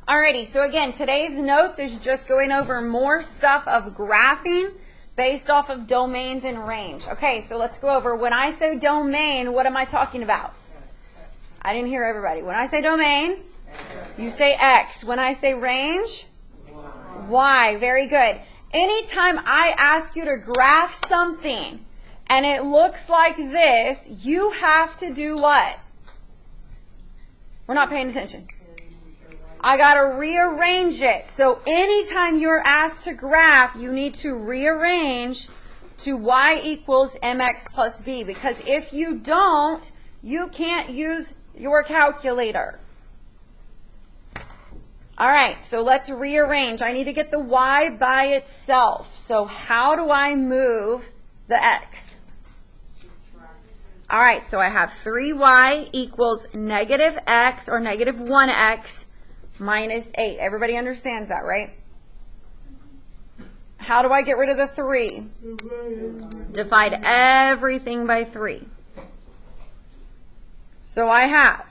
Alrighty, so again, today's notes is just going over more stuff of graphing based off of domains and range. Okay, so let's go over. When I say domain, what am I talking about? I didn't hear everybody. When I say domain, you say X. When I say range, Y. Very good. Anytime I ask you to graph something and it looks like this, you have to do what? We're not paying attention. I got to rearrange it. So anytime you're asked to graph, you need to rearrange to y equals mx plus b. Because if you don't, you can't use your calculator. All right, so let's rearrange. I need to get the y by itself. So how do I move the x? All right, so I have 3y equals negative x or negative 1x minus 8. Everybody understands that, right? How do I get rid of the 3? Divide everything by 3. So I have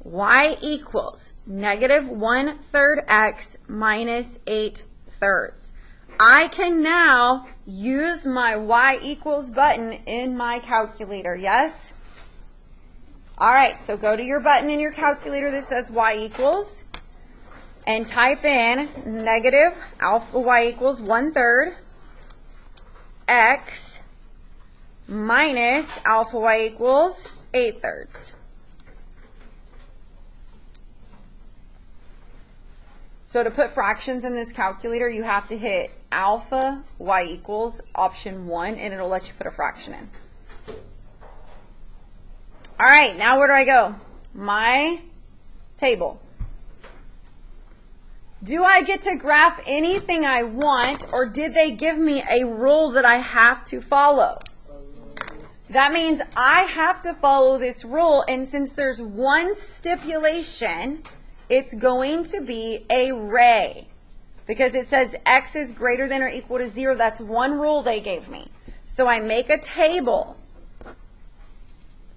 y equals negative 1/3 x minus 8/3. I can now use my y equals button in my calculator, yes? All right, so go to your button in your calculator that says y equals and type in negative alpha y equals 1/3 x minus alpha y equals 8/3. So to put fractions in this calculator, you have to hit alpha y equals option 1, and it'll let you put a fraction in. All right, now where do I go? My table. Do I get to graph anything I want, or did they give me a rule that I have to follow? That means I have to follow this rule, and since there's one stipulation, it's going to be a ray. Because it says x is greater than or equal to 0. That's one rule they gave me. So I make a table.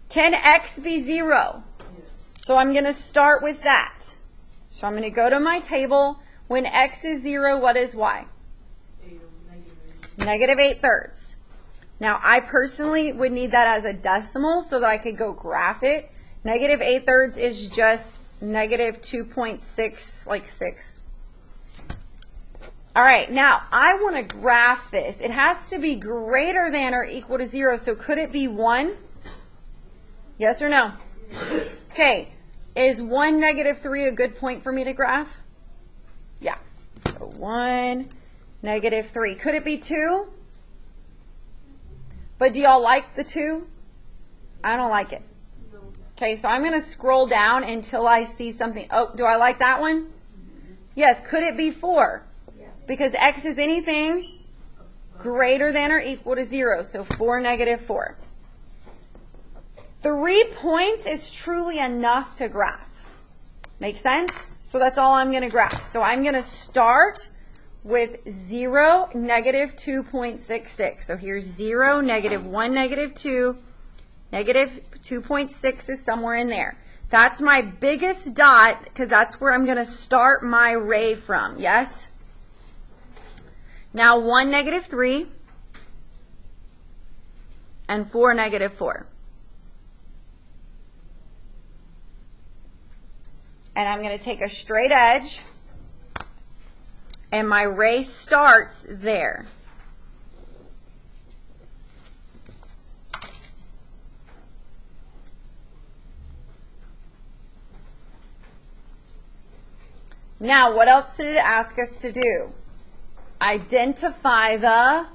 Can x be 0? So I'm going to start with that. So I'm going to go to my table. When x is 0, what is y? Negative 8/3. Now, I personally would need that as a decimal so that I could go graph it. Negative 8/3 is just negative 2.6, like 6. All right, now I want to graph this. It has to be greater than or equal to 0. So could it be 1? Yes or no? Okay. Is 1, negative 3 a good point for me to graph? Yeah. So 1, negative 3. Could it be 2? But do y'all like the 2? I don't like it. Okay, so I'm going to scroll down until I see something. Oh, do I like that one? Yes. Could it be 4? Because x is anything greater than or equal to 0. So 4, negative 4. 3 points is truly enough to graph. Make sense? So that's all I'm going to graph. So I'm going to start with 0, negative 2.66. So here's 0, negative 1, negative 2, negative 2.6 is somewhere in there. That's my biggest dot because that's where I'm going to start my ray from. Yes? Now 1, negative 3, and 4, negative 4. And I'm going to take a straight edge, and my ray starts there. Now, what else did it ask us to do? Identify the,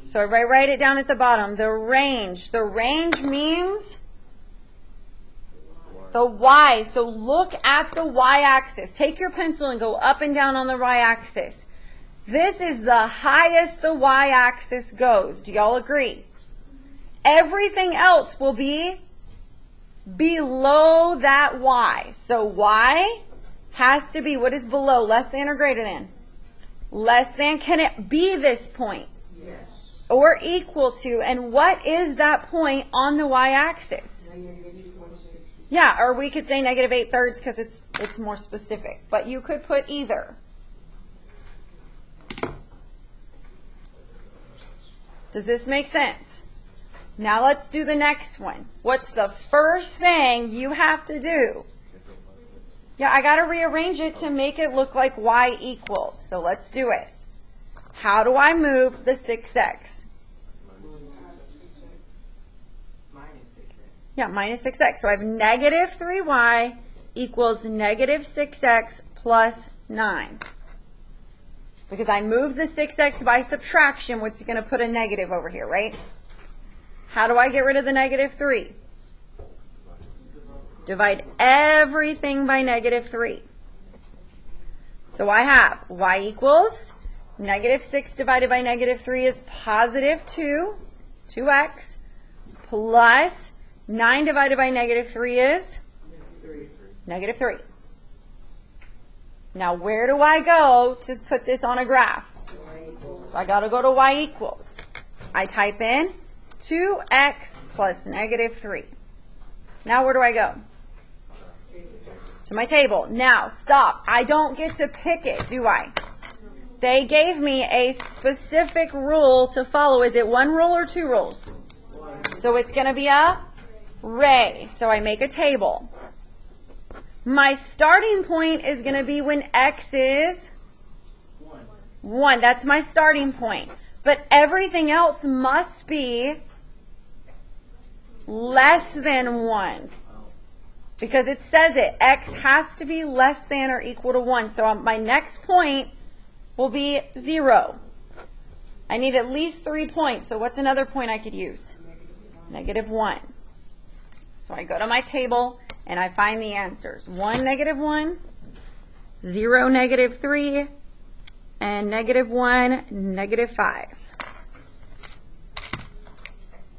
so everybody write it down at the bottom, the range. The range means the y. So look at the y-axis. Take your pencil and go up and down on the y-axis. This is the highest the y-axis goes. Do y'all agree? Everything else will be below that y. So y has to be, what is below? Less than or greater than? Less than. Can it be this point? Yes. Or equal to? And what is that point on the y-axis? Yeah, or we could say negative 8/3 because it's more specific. But you could put either. Does this make sense? Now let's do the next one. What's the first thing you have to do? Yeah, I got to rearrange it to make it look like y equals. So let's do it. How do I move the 6x? Yeah, minus 6x. So I have negative 3y equals negative 6x plus 9. Because I moved the 6x by subtraction, which is going to put a negative over here, right? How do I get rid of the negative 3? Divide everything by negative 3. So I have y equals negative 6 divided by negative 3 is positive 2x, plus 9 divided by negative 3 is negative 3. Now where do I go to put this on a graph? So I got to go to y equals. I type in 2x plus negative 3. Now where do I go? To my table. Now stop. I don't get to pick it, do I? They gave me a specific rule to follow. Is it one rule or two rules? So it's going to be a array. So I make a table. My starting point is going to be when x is 1. That's my starting point. But everything else must be less than 1. Because it says it. X has to be less than or equal to 1. So my next point will be 0. I need at least 3 points. So what's another point I could use? Negative 1. So I go to my table and I find the answers. 1, negative 1, 0, negative 3, and negative 1, negative 5.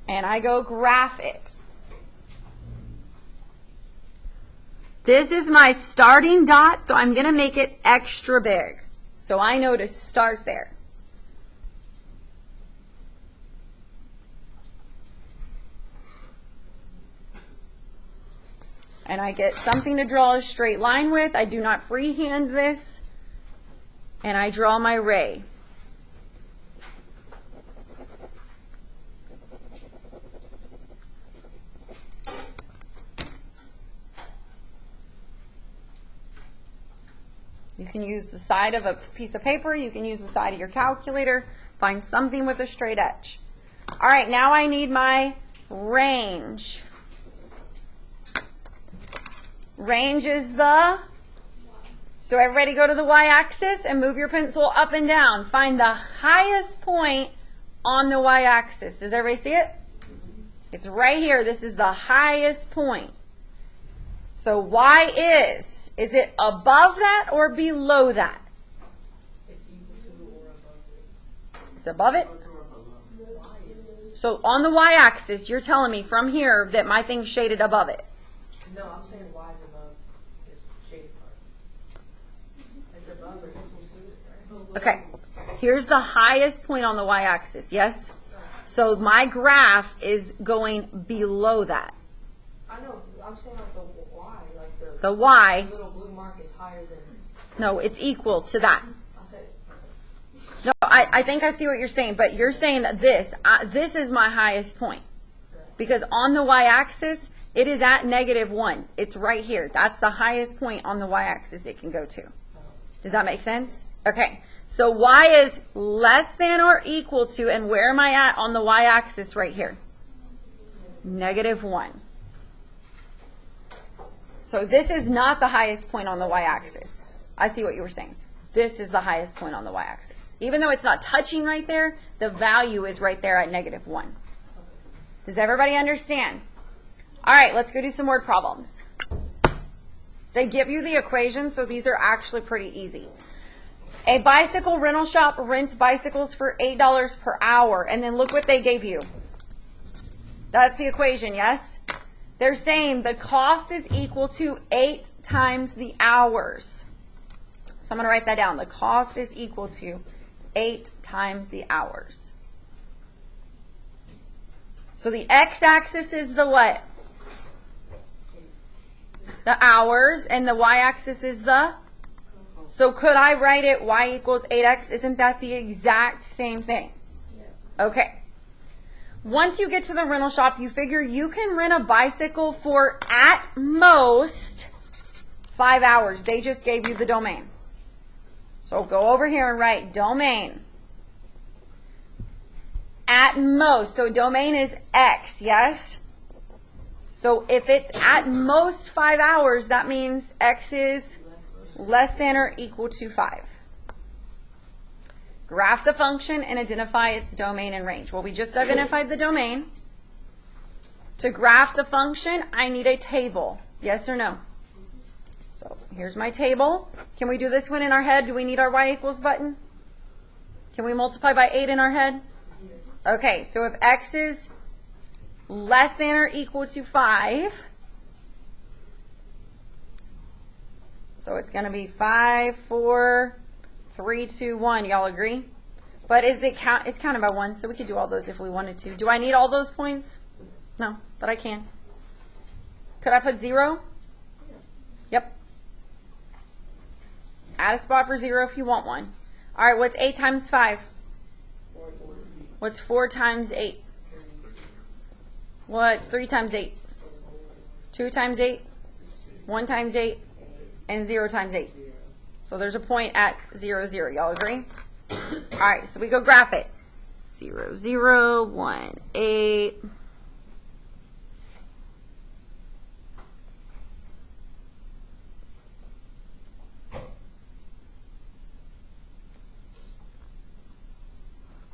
And I go graph it. This is my starting dot, so I'm going to make it extra big. So I know to start there. And I get something to draw a straight line with. I do not freehand this. And I draw my ray. You can use the side of a piece of paper. You can use the side of your calculator. Find something with a straight edge. All right, now I need my range. Range is the, so everybody go to the y-axis and move your pencil up and down. Find the highest point on the y-axis. Does everybody see it? It's right here. This is the highest point. So y is it above that or below that? It's equal to or above it. It's above it? So on the y-axis, you're telling me from here that my thing's shaded above it. No, I'm saying y is above the shaded part. It's above or equal to it, right? Okay. Here's the highest point on the y-axis, yes? So my graph is going below that. I know. I'm saying like the y, like The y, little blue mark is higher than. no, it's equal to that. I said. No, I think I see what you're saying, but you're saying that this is my highest point. Because on the y-axis, it is at negative 1. It's right here. That's the highest point on the y-axis it can go to. Does that make sense? Okay. So y is less than or equal to, and where am I at on the y-axis right here? Negative 1. So this is not the highest point on the y-axis. I see what you were saying. This is the highest point on the y-axis. Even though it's not touching right there, the value is right there at negative 1. Does everybody understand? All right, let's go do some word problems. They give you the equations, so these are actually pretty easy. A bicycle rental shop rents bicycles for $8 per hour, and then look what they gave you. That's the equation, yes? They're saying the cost is equal to 8 times the hours. So I'm going to write that down. The cost is equal to 8 times the hours. So the x-axis is the what? The hours, and the y-axis is the? So could I write it y equals 8x? Isn't that the exact same thing? Okay. Once you get to the rental shop, you figure you can rent a bicycle for at most 5 hours. They just gave you the domain. So go over here and write domain. At most. So domain is x, yes? So if it's at most 5 hours, that means x is less than or equal to 5. Graph the function and identify its domain and range. Well, we just identified the domain. To graph the function, I need a table. Yes or no? So here's my table. Can we do this one in our head? Do we need our y equals button? Can we multiply by 8 in our head? Okay, so if x is less than or equal to 5, so it's going to be 5, 4, 3, 2, 1. Y'all agree? But is it count? It's counted by 1, so we could do all those if we wanted to. Do I need all those points? No, but I can. Could I put 0? Yep. Add a spot for 0 if you want one. All right, what's 8 times 5? What's 4 times 8? What's 3 times 8? 2 times 8? 1 times 8? And 0 times 8. So there's a point at 0, 0. Y'all agree? All right, so we go graph it. 0, 0, 1, 8.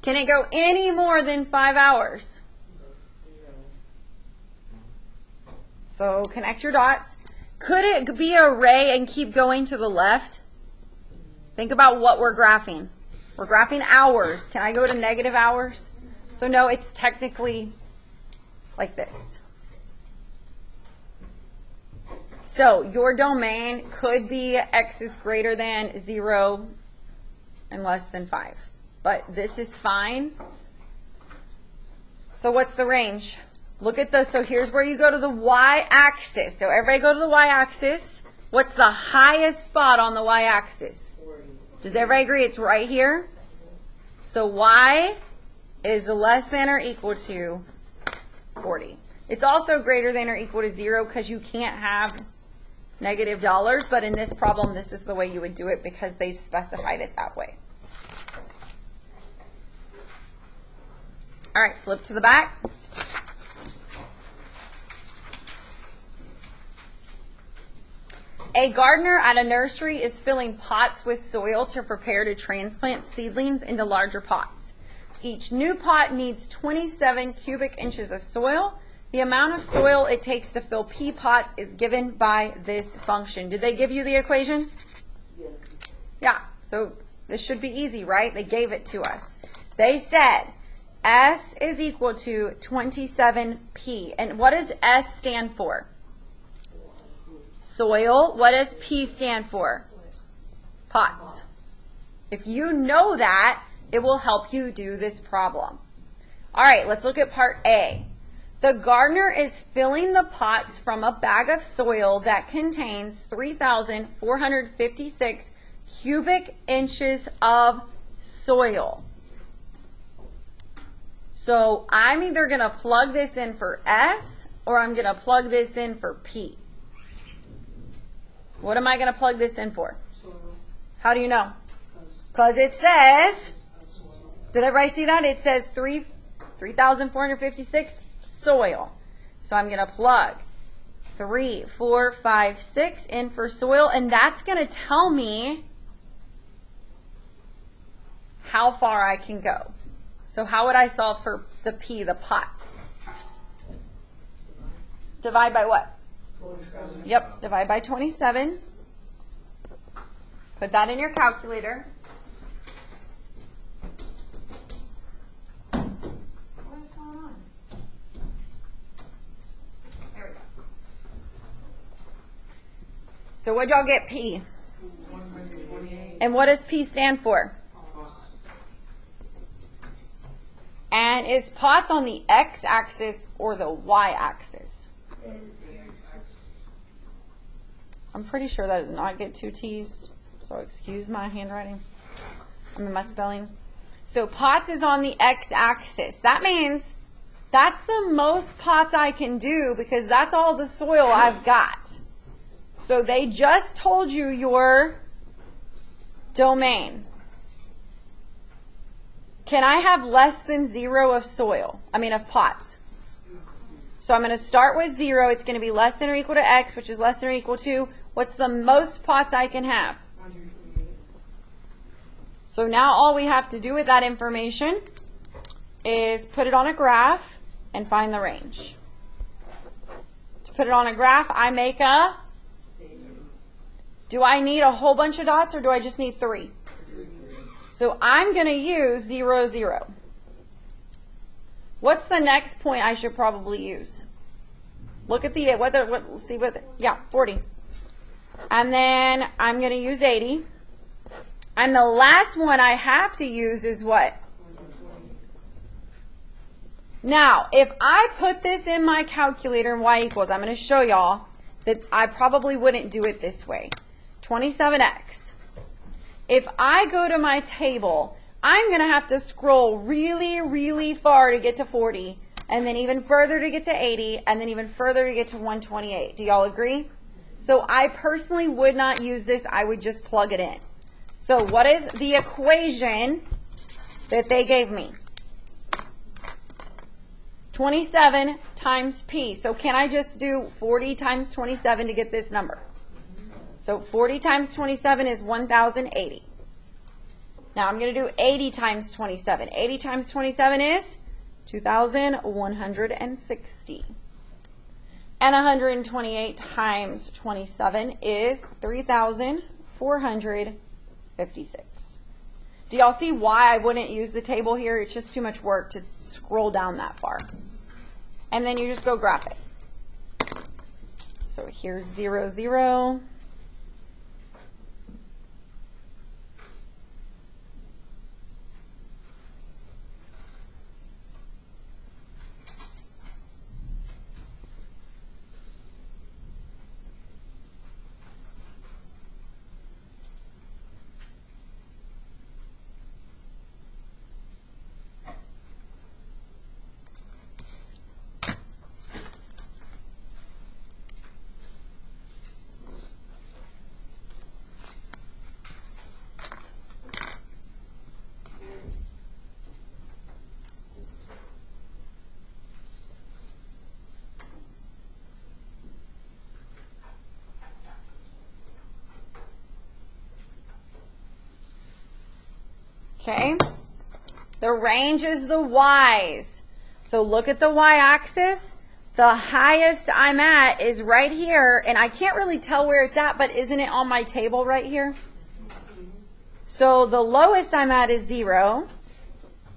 Can it go any more than 5 hours? So connect your dots. Could it be a ray and keep going to the left? Think about what we're graphing. We're graphing hours. Can I go to negative hours? So no, it's technically like this. So your domain could be x is greater than 0 and less than 5. But this is fine. So what's the range? Look at this. So here's where you go to the y-axis. So everybody go to the y-axis. What's the highest spot on the y-axis? Does everybody agree it's right here? So y is less than or equal to 40. It's also greater than or equal to 0 because you can't have negative dollars. But in this problem, this is the way you would do it because they specified it that way. All right, flip to the back. A gardener at a nursery is filling pots with soil to prepare to transplant seedlings into larger pots. Each new pot needs 27 cubic inches of soil. The amount of soil it takes to fill pea pots is given by this function. Did they give you the equation? Yeah, so this should be easy, right? They gave it to us. They said S is equal to 27P. And what does S stand for? Soil. What does P stand for? Pots. If you know that, it will help you do this problem. All right, let's look at part A. The gardener is filling the pots from a bag of soil that contains 3,456 cubic inches of soil. So I'm either going to plug this in for S or I'm going to plug this in for P. What am I going to plug this in for? How do you know? Because it says, did everybody see that? It says 3,456 soil. So I'm going to plug 3, 4, 5, 6 in for soil, and that's going to tell me how far I can go. So how would I solve for the P, the pot? Divide by what? 27. Yep, divide by 27. Put that in your calculator. What is going on? There we go. So what'd y'all get P? 128. And what does P stand for? And is pots on the x-axis or the y-axis? I'm pretty sure that does not get 2 T's, so excuse my handwriting. My spelling. So pots is on the x-axis. That means that's the most pots I can do because that's all the soil I've got. So they just told you your domain. Can I have less than 0 of of pots? So I'm going to start with 0. It's going to be less than or equal to x, which is less than or equal to, what's the most pots I can have? So now all we have to do with that information is put it on a graph and find the range. To put it on a graph, I make a, do I need a whole bunch of dots or do I just need 3? So I'm going to use 0, 0. What's the next point I should probably use? Look at the, see what, yeah, 40. And then I'm going to use 80. And the last one I have to use is what? Now, if I put this in my calculator and y equals, I'm going to show y'all that I probably wouldn't do it this way. 27x. If I go to my table, I'm going to have to scroll really, really far to get to 40, and then even further to get to 80, and then even further to get to 128. Do y'all agree? So I personally would not use this. I would just plug it in. So what is the equation that they gave me? 27 times p. So can I just do 40 times 27 to get this number? So 40 times 27 is 1,080. Now I'm going to do 80 times 27. 80 times 27 is 2,160. And 128 times 27 is 3,456. Do y'all see why I wouldn't use the table here? It's just too much work to scroll down that far. And then you just go graph it. So here's 0, 0. Okay, the range is the y's. So look at the y-axis. The highest I'm at is right here, and I can't really tell where it's at, but isn't it on my table right here? So the lowest I'm at is 0,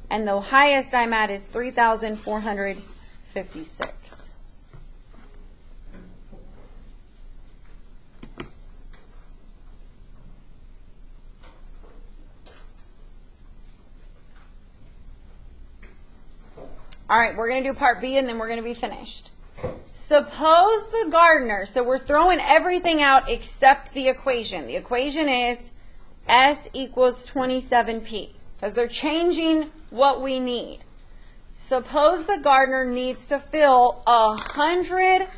and the highest I'm at is 3,456. All right, we're going to do part B and then we're going to be finished. Suppose the gardener, so we're throwing everything out except the equation. The equation is S equals 27P because they're changing what we need. Suppose the gardener needs to fill 100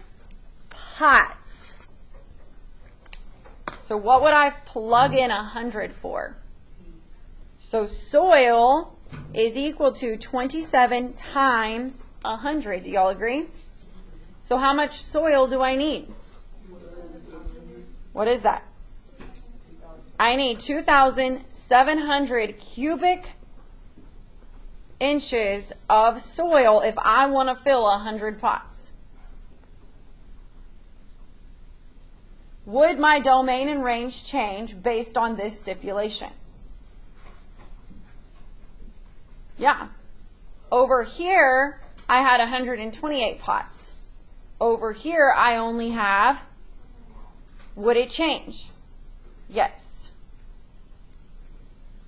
pots. So what would I plug in 100 for? So soil is equal to 27 times 100. Do y'all agree? So how much soil do I need? What is that? I need 2,700 cubic inches of soil if I want to fill 100 pots. Would my domain and range change based on this stipulation? Yeah. Over here, I had 128 pots. Over here, I only have, would it change? Yes.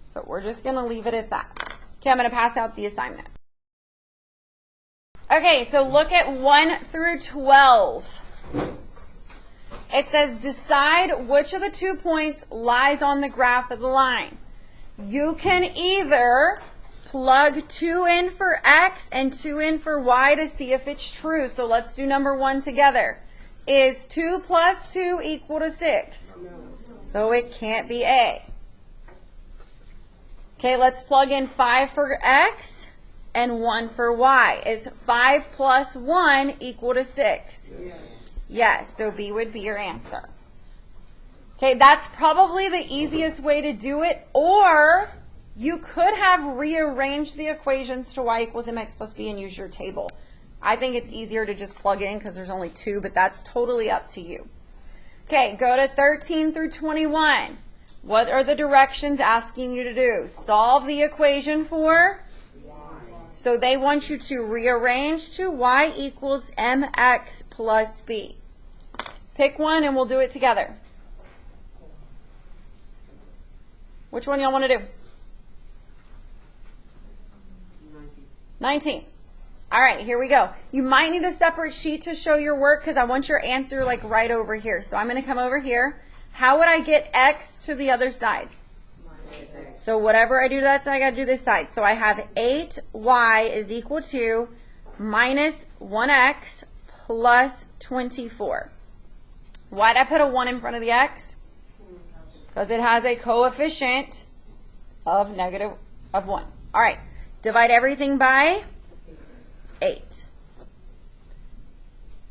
So we're just going to leave it at that. Okay, I'm going to pass out the assignment. Okay, so look at 1 through 12. It says decide which of the 2 points lies on the graph of the line. You can either plug 2 in for x and 2 in for y to see if it's true. So let's do number 1 together. Is 2 plus 2 equal to 6? So it can't be A. Okay, let's plug in 5 for x and 1 for y. Is 5 plus 1 equal to 6? Yes, so B would be your answer. Okay, that's probably the easiest way to do it, or you could have rearranged the equations to y equals mx plus b and use your table. I think it's easier to just plug in because there's only 2, but that's totally up to you. Okay, go to 13 through 21. What are the directions asking you to do? Solve the equation for y. So they want you to rearrange to y equals mx plus b. Pick one and we'll do it together. Which one y'all want to do? 19. All right, here we go. You might need a separate sheet to show your work because I want your answer like right over here. So I'm going to come over here. How would I get x to the other side? So whatever I do to that side, I got to do this side. So I have 8y is equal to minus 1x plus 24. Why did I put a 1 in front of the x? Because it has a coefficient of 1. All right. Divide everything by 8.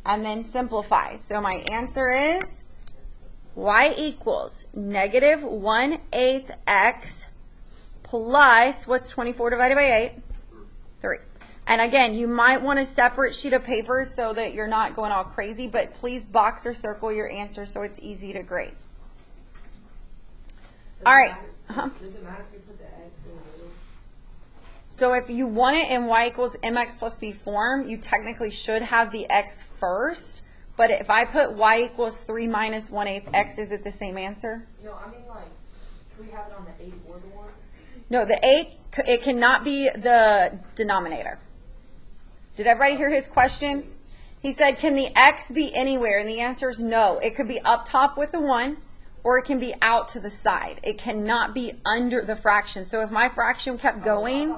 And then simplify. So my answer is y equals negative 1/8 x plus, what's 24 divided by 8? 3. And again, you might want a separate sheet of paper so that you're not going all crazy, but please box or circle your answer so it's easy to grade. All right. Does it matter if you put the x in the middle? So if you want it in y equals mx plus b form, you technically should have the x first. But if I put y equals 3 minus 1/8 x, is it the same answer? No, I mean like, can we have it on the 8 or the 1? No, the 8, it cannot be the denominator. Did everybody hear his question? He said, can the x be anywhere? And the answer is no. It could be up top with the 1, or it can be out to the side. It cannot be under the fraction. So if my fraction kept going,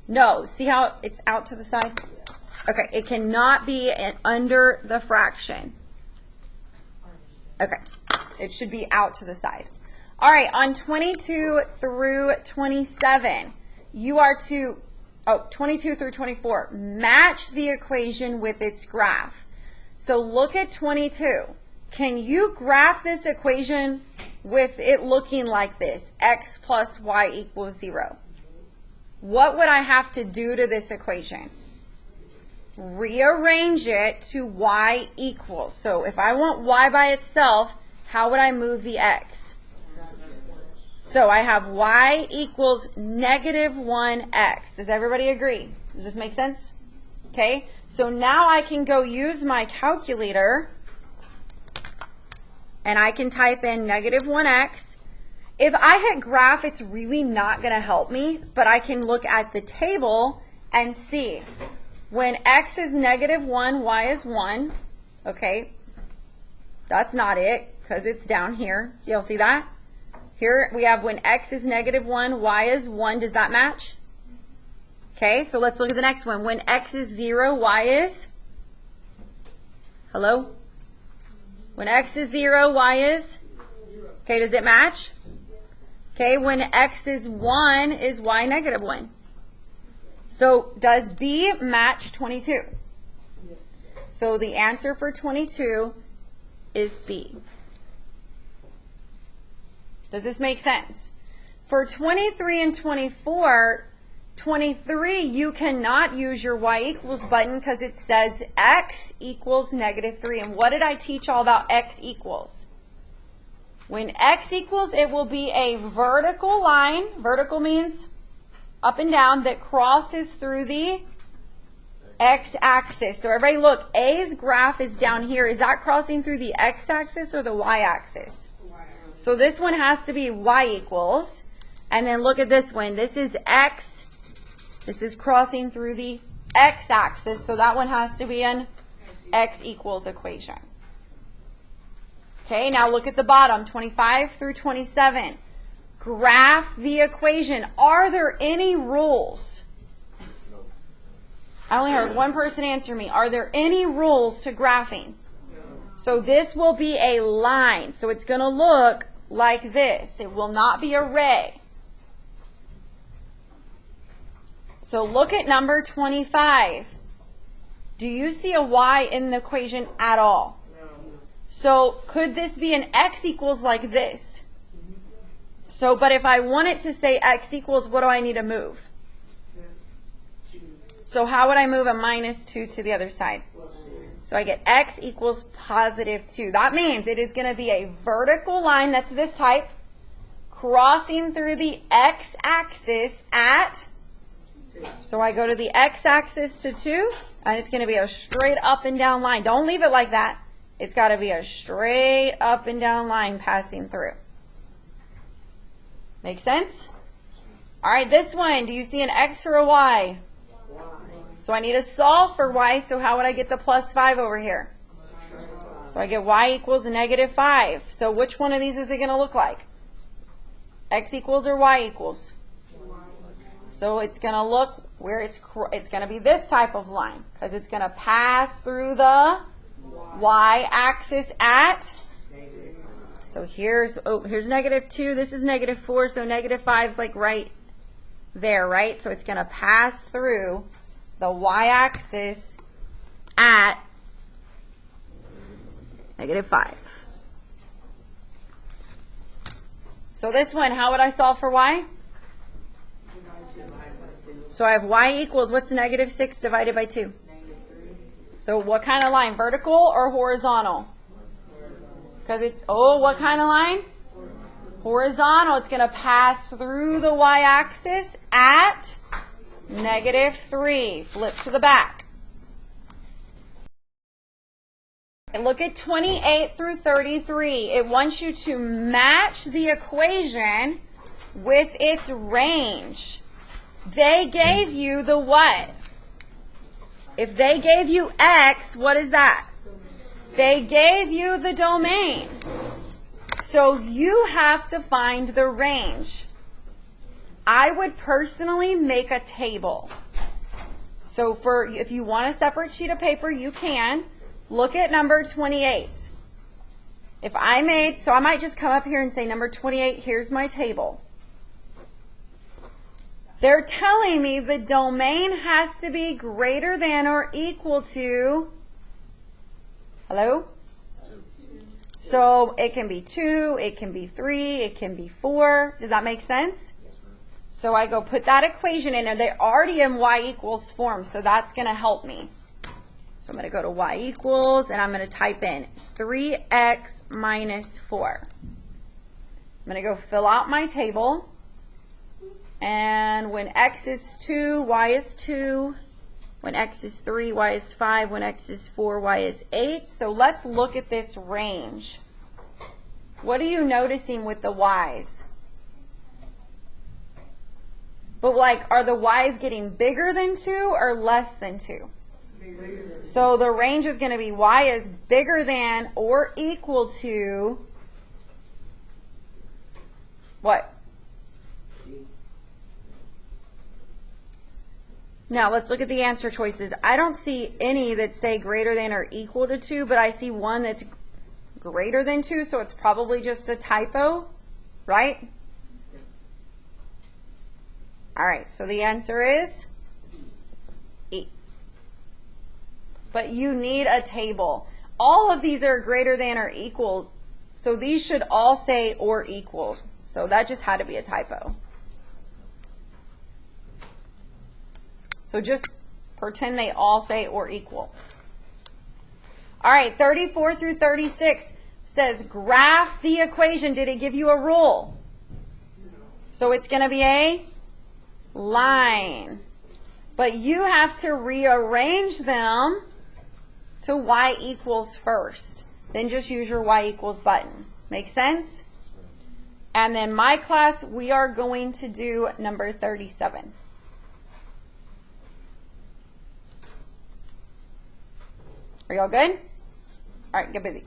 no, see how it's out to the side? Okay, it cannot be under the fraction. Okay, it should be out to the side. All right, on 22 through 27, you are to, 22 through 24, match the equation with its graph. So look at 22. Can you graph this equation with it looking like this, x plus y equals 0? What would I have to do to this equation? Rearrange it to y equals. So if I want y by itself, how would I move the x? So I have y equals negative 1x. Does everybody agree? Does this make sense? Okay, so now I can go use my calculator and I can type in negative 1x. If I hit graph, it's really not going to help me, but I can look at the table and see. When x is negative 1, y is 1. Okay, that's not it because it's down here. Do y'all see that? Here we have when x is negative 1, y is 1. Does that match? Okay, so let's look at the next one. When x is 0, y is? Hello? When x is 0, y is? Okay, does it match? Okay, when x is 1, is y negative 1? So does B match 22? Yes. So the answer for 22 is B. Does this make sense? For 23 and 24, 23, you cannot use your y equals button because it says x equals negative 3. And what did I teach all about x equals? When x equals, it will be a vertical line. Vertical means up and down that crosses through the x-axis. So everybody look, A's graph is down here. Is that crossing through the x-axis or the y-axis? So this one has to be y equals. And then look at this one. This is x. This is crossing through the x-axis. So that one has to be an x equals equation. Okay, now look at the bottom, 25 through 27. Graph the equation. Are there any rules? I only heard one person answer me. Are there any rules to graphing? So this will be a line. So it's going to look like this. It will not be a ray. So look at number 25. Do you see a y in the equation at all? So could this be an x equals like this? So, but if I want it to say x equals, what do I need to move? So how would I move a minus 2 to the other side? So I get x equals positive 2. That means it is going to be a vertical line that's this type, crossing through the x-axis at, so I go to the x-axis to 2, and it's going to be a straight up and down line. Don't leave it like that. It's got to be a straight up and down line passing through. Make sense? All right, this one, do you see an x or a y? So I need to solve for y, so how would I get the plus 5 over here? So I get y equals negative 5. So which one of these is it going to look like? X equals or y equals? So it's going to look where it's going to be this type of line, because it's going to pass through the y-axis at, so here's negative 2, this is negative 4, so negative 5 is like right there, right? So it's going to pass through the y-axis at negative 5. So this one, how would I solve for y? So I have y equals, what's negative 6 divided by 2? So what kind of line, vertical or horizontal? Because it's, what kind of line? Horizontal. It's going to pass through the y-axis at negative 3. Flip to the back. Look at 28 through 33. It wants you to match the equation with its range. They gave you the what? If they gave you x, what is that? They gave you the domain. So you have to find the range. I would personally make a table. So if you want a separate sheet of paper, you can. Look at number 28. So I might just come up here and say number 28, here's my table. They're telling me the domain has to be greater than or equal to, hello? 2. So it can be 2, it can be 3, it can be 4. Does that make sense? Yes, ma'am. So I go put that equation in, and they're already in y equals form, so that's going to help me. So I'm going to go to y equals, and I'm going to type in 3x minus 4. I'm going to go fill out my table. And when x is 2, y is 2. When x is 3, y is 5. When x is 4, y is 8. So let's look at this range. What are you noticing with the y's? But are the y's getting bigger than 2 or less than 2? So the range is going to be y is bigger than or equal to what? Now, let's look at the answer choices. I don't see any that say greater than or equal to 2, but I see one that's greater than 2, so it's probably just a typo, right? All right, so the answer is E. But you need a table. All of these are greater than or equal, so these should all say or equal. So that just had to be a typo. So just pretend they all say or equal. All right, 34 through 36 says graph the equation. Did it give you a rule? So it's going to be a line. But you have to rearrange them to y equals first. Then just use your y equals button. Make sense? And then my class, we are going to do number 37. Are y'all good? All right, get busy.